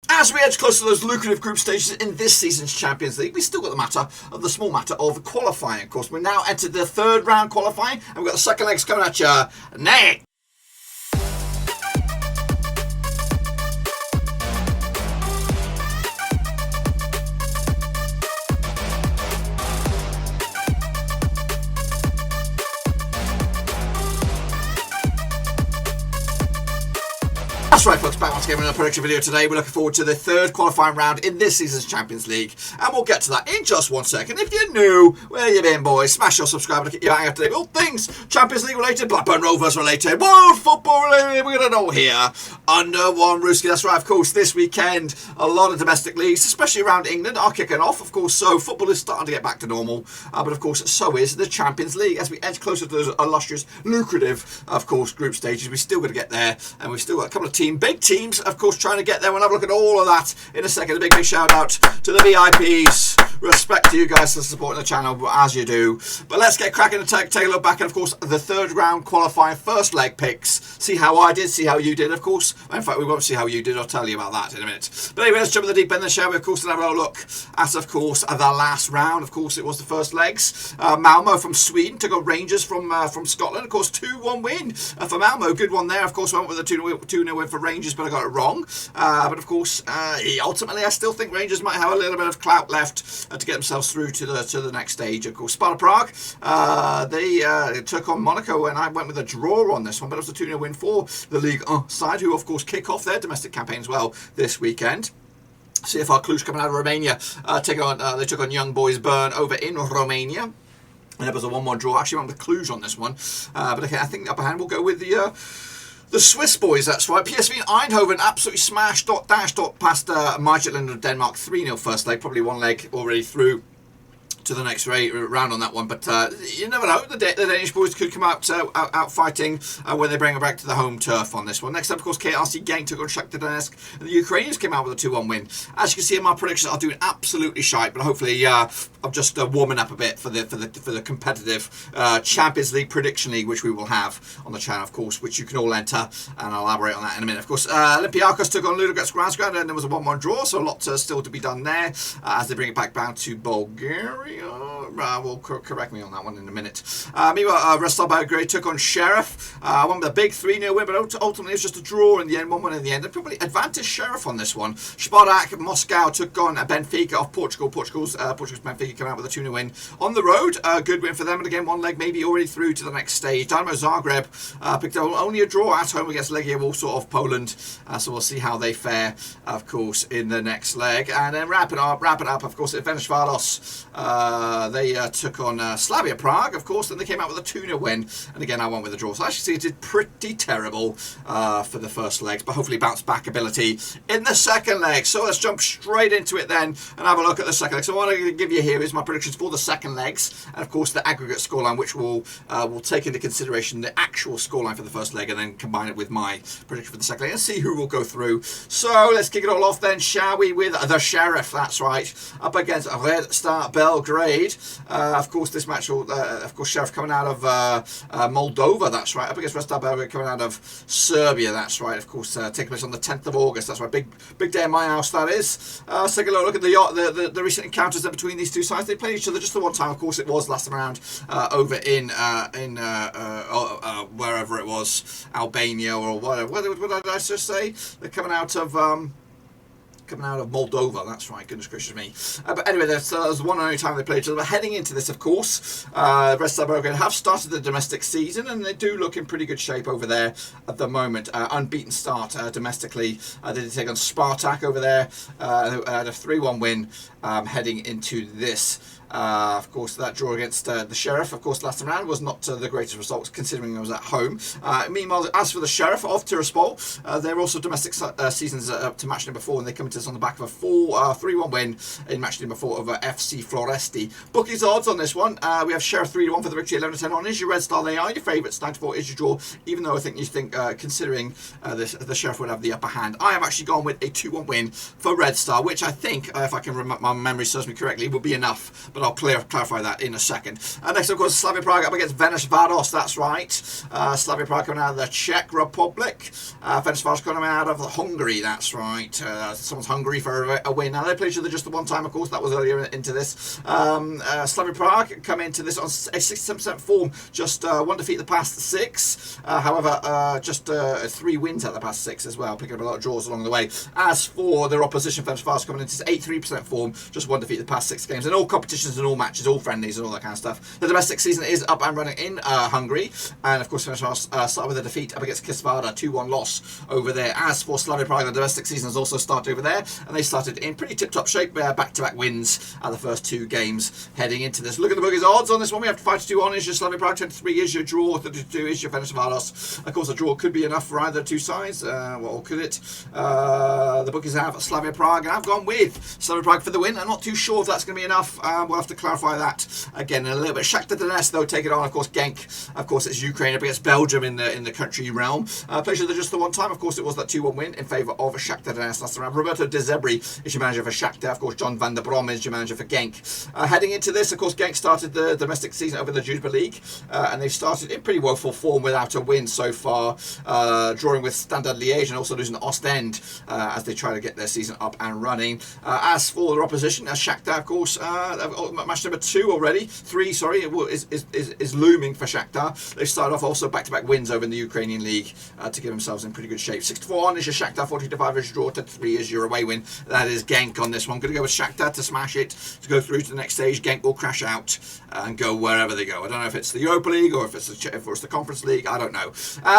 As we edge closer to those lucrative group stages in this season's Champions League, we still got the small matter of qualifying. Of course, we're now entered the third round qualifying, and we've got the second legs coming at you next. That's right, folks, back once again with another prediction video today. We're looking forward to the third qualifying round in this season's Champions League, and we'll get to that in just 1 second. If you're new, where you been, boys? Smash your subscribe to get you back up to date with all things Champions League related, Blackburn Rovers related, world football related. We're going to know here under one Ruski. That's right, of course, this weekend a lot of domestic leagues, especially around England, are kicking off, of course, so football is starting to get back to normal, but of course so is the Champions League. As we edge closer to those illustrious, lucrative, of course, group stages, we're still going to get there, and we've still got a couple of big teams, of course, trying to get there. We'll have a look at all of that in a second. A big shout out to the VIPs. Respect to you guys for supporting the channel as you do. But let's get cracking and take a look back at, of course, the third round qualifying first leg picks. See how I did, see how you did, of course. In fact, we won't see how you did. I'll tell you about that in a minute. But anyway, let's jump in the deep end, shall we? Of course, and have a look at, of course, the last round. Of course, it was the first legs. Malmö from Sweden took on Rangers from Scotland. Of course, 2-1 win for Malmö. Good one there. Of course, went with a 2-0 win for Rangers, but I got it wrong. But of course, ultimately, I still think Rangers might have a little bit of clout left to get themselves through to the next stage. Of course, Sparta Prague, they took on Monaco, and I went with a draw on this one, but it was a 2-0 win for the League side, who of course kick off their domestic campaign as well this weekend. CFR Cluj coming out of Romania, they took on Young Boys Bern over in Romania. And it was a 1-1 draw. Actually went with Cluj on this one, but okay, I think the upper hand will go with the Swiss boys. That's right. PSV Eindhoven absolutely smashed past Midtjylland of Denmark 3-0 first leg. Probably one leg already through to the next round on that one, but you never know. The Danish boys could come out fighting when they bring it back to the home turf on this one. Next up, of course, KRC Genk took on Shakhtar Donetsk, and the Ukrainians came out with a 2-1 win. As you can see in my predictions, I'll do absolutely shite, but hopefully I'm just warming up a bit for the competitive Champions League prediction league, which we will have on the channel, of course, which you can all enter, and I'll elaborate on that in a minute. Of course, Olympiakos took on Ludogorets Razgrad, and there was a 1-1 draw, so a lot still to be done there as they bring it back down to Bulgaria. Will correct me on that one in a minute. Meanwhile, Razgrad Aggregate took on Sheriff. One with a big 3-0 win, but ultimately it was just a draw in the end, 1-1 in the end. And probably advantage Sheriff on this one. Spartak Moscow took on Benfica of Portugal. Portugal's Benfica came out with a 2-0 win on the road. Good win for them, and again, one leg maybe already through to the next stage. Dinamo Zagreb picked up only a draw at home against Legia Warszawa of Poland, so we'll see how they fare, of course, in the next leg. And then wrap it up, of course, at Ferencvárosi. They took on Slavia Prague, of course, and they came out with a 2-0 win. And again, I went with a draw. So I actually see it did pretty terrible for the first legs, but hopefully bounce back ability in the second leg. So let's jump straight into it then and have a look at the second leg. So what I'm going to give you here is my predictions for the second legs, and of course the aggregate scoreline, which will take into consideration the actual scoreline for the first leg and then combine it with my prediction for the second leg and see who will go through. So let's kick it all off then, shall we, with the Sheriff, that's right, up against Red Star Belgrade. Of course, this match will, of course, Sheriff coming out of Moldova, that's right, up against Red Star Belgrade coming out of Serbia, that's right, of course, taking place on the 10th of August, that's right, big day in my house, that is. Let's take a look at the recent encounters then between these two sides. They played each other just the one time, of course, it was last time around over in wherever it was, Albania or whatever. What did I just say? They're coming out of Moldova, that's right, goodness gracious me. But anyway, that was one and only time they played each other. But heading into this, of course, Red Star Belgrade have started the domestic season, and they do look in pretty good shape over there at the moment. Unbeaten start domestically. They did take on Spartak over there, had a 3-1 win heading into this. Of course, that draw against the Sheriff, of course, last time round was not the greatest results considering I was at home. Meanwhile, as for the Sheriff of Tiraspol, they're also domestic seasons to match number 4, and they come into this on the back of a 3-1 win in match number 4 over FC Floresti. Bookies odds on this one, we have Sheriff 3-1 for the victory, 11-10 on. Is your Red Star, they are your favourites, 9-4 is your draw, even though I think considering the Sheriff would have the upper hand. I have actually gone with a 2-1 win for Red Star, which I think, if I can remember, my memory serves me correctly, would be enough. but I'll clarify that in a second. Next, of course, Slavia Prague up against Ferencvárosi, that's right. Slavia Prague coming out of the Czech Republic. Ferencvárosi coming out of Hungary, that's right. Someone's hungry for a win. Now, they played each other just the one time, of course, that was earlier into this. Slavia Prague come into this on a 67% form, just one defeat the past 6. However, just 3 wins out of the past 6 as well, picking up a lot of draws along the way. As for their opposition, Ferencvárosi coming into 83% form, just one defeat the past 6 games, in all competitions and all matches, all friendlies and all that kind of stuff. The domestic season is up and running in Hungary, and of course Ferencvárosi started with a defeat up against Zvezda, 2-1 loss over there. As for Slavia Prague, the domestic season has also started over there, and they started in pretty tip-top shape, back-to-back wins at the first 2 games heading into this. Look at the bookies odds on this one. We have 5-2 on is your Slavia Prague, 23 is your draw, 32 is your Ferencvárosi. Of course, a draw could be enough for either 2 sides. Or could it? The bookies have Slavia Prague, and I've gone with Slavia Prague for the win. I'm not too sure if that's going to be enough. We'll have to clarify that again in a little bit. Shakhtar Donetsk, though, take it on. Of course, Genk. Of course, it's Ukraine up against Belgium in the country realm. Played just the one time. Of course, it was that 2-1 win in favour of Shakhtar Donetsk. That's around. Roberto De Zebri is your manager for Shakhtar. Of course, John van der Brom is your manager for Genk. Heading into this, of course, Genk started the domestic season over the Jupiler League, and they've started in pretty woeful form without a win so far, drawing with Standard Liège and also losing to Ostend as they try to get their season up and running. As for their opposition, Shakhtar, of course, match number 2 already. 3, sorry, is looming for Shakhtar. They've started off also back-to-back wins over in the Ukrainian League to get themselves in pretty good shape. 6-4 on is your Shakhtar, 40-5 is your draw, 3 is your away win. That is Genk on this one. Going to go with Shakhtar to smash it, to go through to the next stage. Genk will crash out and go wherever they go. I don't know if it's the Europa League or if it's the Conference League. I don't know.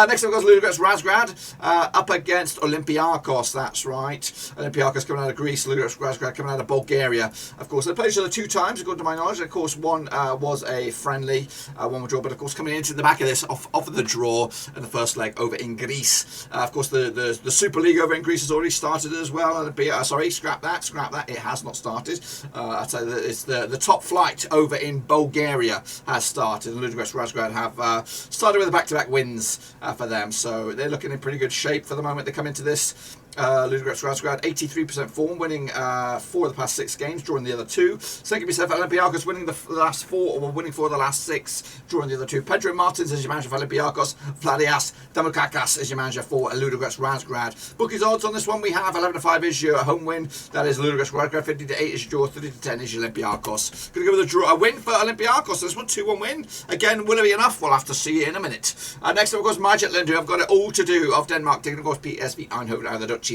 Next up goes Ludogorets Razgrad up against Olympiakos. That's right. Olympiakos coming out of Greece. Ludogorets Razgrad coming out of Bulgaria. Of course, they played each other 2 times, according to my knowledge. Of course, one was a friendly, one was draw. But of course, coming into the back of this, off of the draw in the first leg over in Greece. Of course, the Super League over in Greece has already started as well. Sorry, scrap that. It has not started. I'd say that it's the top flight over in Bulgaria has started. And Ludogorets Razgrad have started with the back-to-back wins for them, so they're looking in pretty good shape for the moment. They come into this. Ludogorets Razgrad 83% form, winning 4 of the past 6 games, drawing the other 2. Second yourself Olympiakos, winning the last 4, or winning 4 of the last 6, drawing the other 2. Pedro Martins is your manager for Olympiakos. Vladias Damukakas is your manager for Ludogorets Razgrad. Bookies odds on this one we have 11-5 is your home win. That is Ludogorets Razgrad. 50-8 is your draw. 30-10 is your Olympiakos. Going to go with a draw, a win for Olympiakos. This one 2-1 win. Again, will it be enough? We'll have to see in a minute. Next up, of course, Midtjylland, who have got it all to do of Denmark, taking of course PSV Eindhoven out of the Dutch.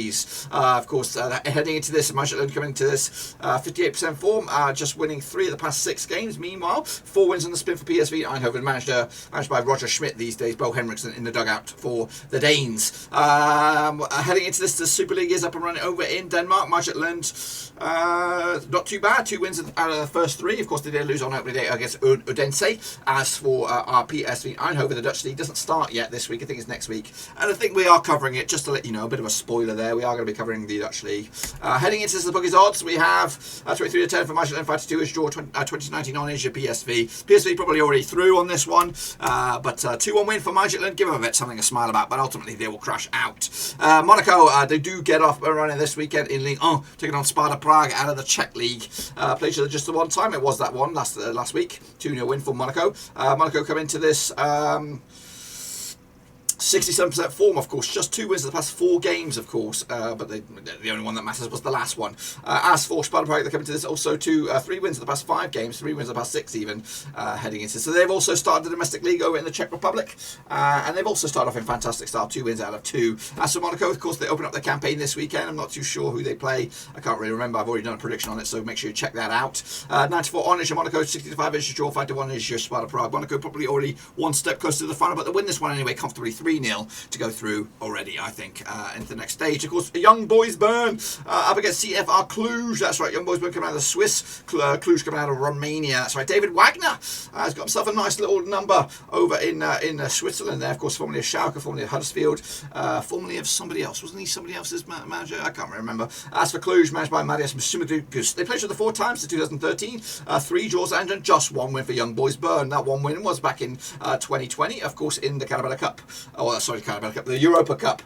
Of course, heading into this, Midtjylland coming into this, 58% form, just winning 3 of the past 6 games. Meanwhile, 4 wins on the spin for PSV Eindhoven, managed by Roger Schmidt these days. Bo Henriksen in the dugout for the Danes. Heading into this, the Super League is up and running over in Denmark. Midtjylland, not too bad. 2 wins out of the first 3. Of course, they did lose on opening day against Odense. As for our PSV Eindhoven, the Dutch league doesn't start yet this week. I think it's next week, and I think we are covering it just to let you know. A bit of a spoiler there. We are going to be covering the Dutch league. Heading into the bookies odds, we have 23-10 for Midtjylland, 5-2 is draw, 20-19 on is your PSV. PSV probably already through on this one, but 2-1 win for Midtjylland. Give them a bit something to smile about, but ultimately they will crash out. Monaco, they do get off and running this weekend in Ligue 1, taking on Sparta Prague out of the Czech league. Played each other just the one time. It was that one last week. 2-0 win for Monaco. Monaco come into this 67% form, of course, just 2 wins in the past 4 games, of course, but the only one that matters was the last one. As for Sparta Prague, they come into this also 3 wins in the past 5 games, 3 wins in the past 6 even, heading into. So they've also started the domestic league over in the Czech Republic, and they've also started off in fantastic style, 2 wins out of 2. As for Monaco, of course, they open up their campaign this weekend. I'm not too sure who they play. I can't really remember. I've already done a prediction on it, so make sure you check that out. 94 on is your Monaco, 65 is your draw, 5-1 is your Sparta Prague. Monaco probably already 1 step closer to the final, but they win this one anyway, comfortably 3-0 to go through already, I think, into the next stage. Of course, Young Boys Bern up against CFR Cluj. That's right, Young Boys Bern coming out of the Swiss, Cluj coming out of Romania. That's right, David Wagner has got himself a nice little number over in Switzerland there. Of course, formerly of Schalke, formerly of Huddersfield, formerly of somebody else. Wasn't he somebody else's manager? I can't remember. As for Cluj, managed by Marius Musumidougus. They played each other 4 times since 2013, 3 draws and just 1 win for Young Boys Bern. That 1 win was back in 2020, of course, in the Carabao Cup the Europa Cup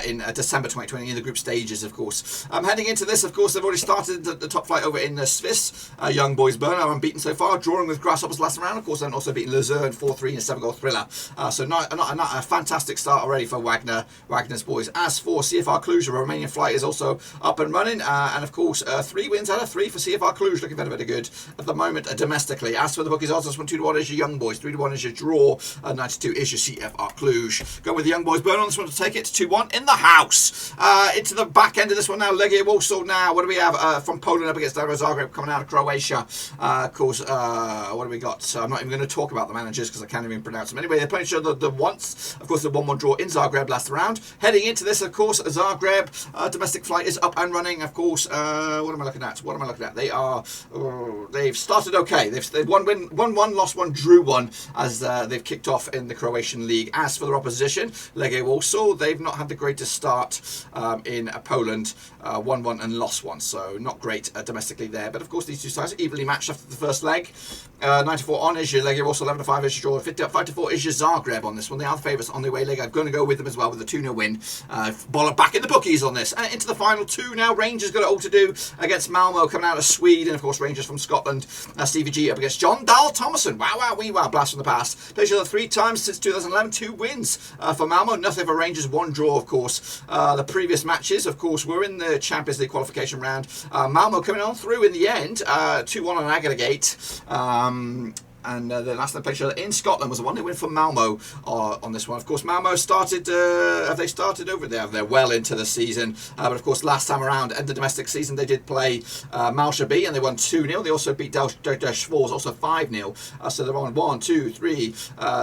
in December 2020 in the group stages, of course. Heading into this, of course, they've already started the top flight over in Zvezda. Young boys Bern are unbeaten so far, drawing with Grasshoppers last round, of course, and also beating Luzern 4-3 in a 7-goal thriller. So not a fantastic start already for Wagner's boys. As for CFR Cluj, the Romanian flight is also up and running, and of course 3 wins out of 3 for CFR Cluj, looking very good at the moment domestically. As for the bookies odds, this one 2-1 is your Young Boys, 3-1 is your draw, 92 is your CFR Cluj. Go with the Young Boys Burn on this one to take it, 2-1 in the house. Into the back end of this one now, Legia Warsaw now. What do we have from Poland up against Dinamo Zagreb coming out of Croatia? Of course, what do we got? I'm not even going to talk about the managers because I can't even pronounce them. Anyway, they're playing each other once. Of course, the 1-1 draw in Zagreb last round. Heading into this, of course, Zagreb domestic flight is up and running. Of course, what am I looking at? They've started okay. They've won 1, lost 1, drew 1 as they've kicked off in the Croatian league. As for their opposition, Legia Warsaw, they've not had the greatest start in Poland. 1-1 and lost 1, so not great domestically there. But of course, these two sides evenly matched after the first leg. 94 on is your Legia Warsaw, 11-5 is your draw, 5-4 is your Zagreb on this one. They are the favourites on the way leg. I'm going to go with them as well with a 2-0 win. Bollock back in the bookies on this. And into the final 2 now. Rangers got it all to do against Malmö coming out of Sweden. Of course, Rangers from Scotland. Stevie G up against John Dahl Thomason. Wow, blast from the past. Played each other 3 times since 2011. 2 wins for Malmö. Nothing for Rangers. 1 draw, of course. The previous matches, of course, were in the Champions League qualification round. Malmö coming on through in the end. 2-1 on Aggregate. And the last time they played in Scotland was a 1-0 win for Malmö on this one. Of course, Malmö started, have they started over there? They're well into the season. But of course, last time around, in the domestic season, they did play Malmö B and they won 2-0. They also beat Der Schwarz, also 5-0. So they're on 1, 2, 3.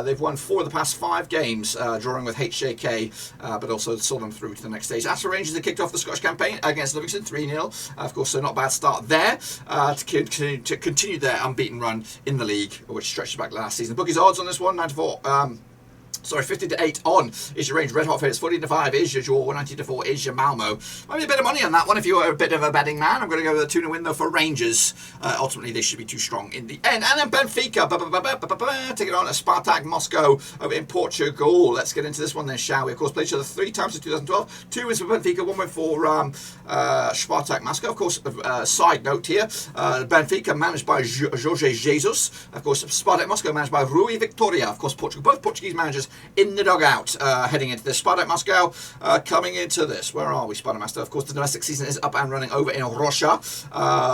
They've won 4 of the past 5 games, drawing with HJK, but also saw them through to the next stage. As for Rangers, they kicked off the Scottish campaign against Livingston, 3-0. Of course, so not a bad start there to continue their unbeaten run in the league, which stretches back last season. Bookies odds on this one, 94. 50-8 on is your range. Red hot favorites. 14-5 is your draw. 190-4 is your Malmö. Might be a bit of money on that one if you're a bit of a betting man. I'm going to go with a 2-0 win though for Rangers. Ultimately, they should be too strong in the end. And then Benfica taking on a Spartak Moscow over in Portugal. Let's get into this one then, shall we? Of course, played each other 3 times in 2012. 2 wins for Benfica, 1 win for Spartak Moscow. Of course, side note here, Benfica managed by Jorge Jesus. Of course, Spartak Moscow managed by Rui Victoria. Of course, Portugal. Both Portuguese managers in the dugout heading into this. Spartak Moscow coming into this. Where are we, Spartak Moscow? Of course, the domestic season is up and running over in Russia.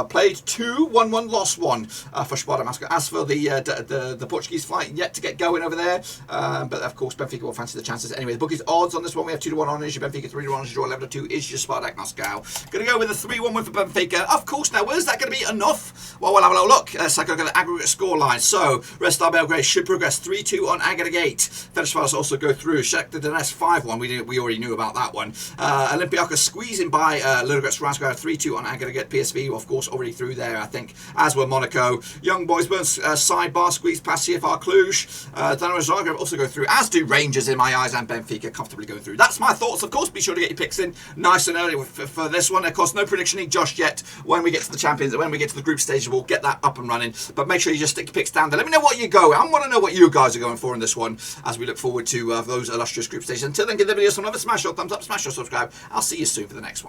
Played 2, 1-1, lost 1 for Spartak Moscow. As for the Portuguese flight, yet to get going over there. But of course, Benfica will fancy the chances. Anyway, the bookies odds on this one, we have 2-1 on is your Benfica, 3-1 is your draw, 11-2 is your Spartak Moscow. Going to go with a 3-1 win for Benfica. Of course, now, where's that going to be enough? Well, we'll have a little look. Let's take a look at the aggregate scoreline. So, Red Star Belgrade should progress 3-2 on Aggregate. Ferencvárosi also go through. Shakhtar Donetsk 5-1. We already knew about that one. Olympiakos squeezing by Ludogorets Razgrad 3-2 on Aggregate. PSV, of course, already through there, I think, as were Monaco. Young Boys Burns sidebar squeeze past CFR Cluj. Dinamo Zagreb also go through, as do Rangers in my eyes, and Benfica comfortably going through. That's my thoughts, of course. Be sure to get your picks in nice and early for this one. Of course, no prediction league just yet. When we get to the Champions, when we get to the group stage, we'll get that up and running. But make sure you just stick your picks down there. Let me know what you go. I want to know what you guys are going for in this one as we look forward to those illustrious group stages. Until then, give the video some love, smash your thumbs up, smash your subscribe. I'll see you soon for the next one.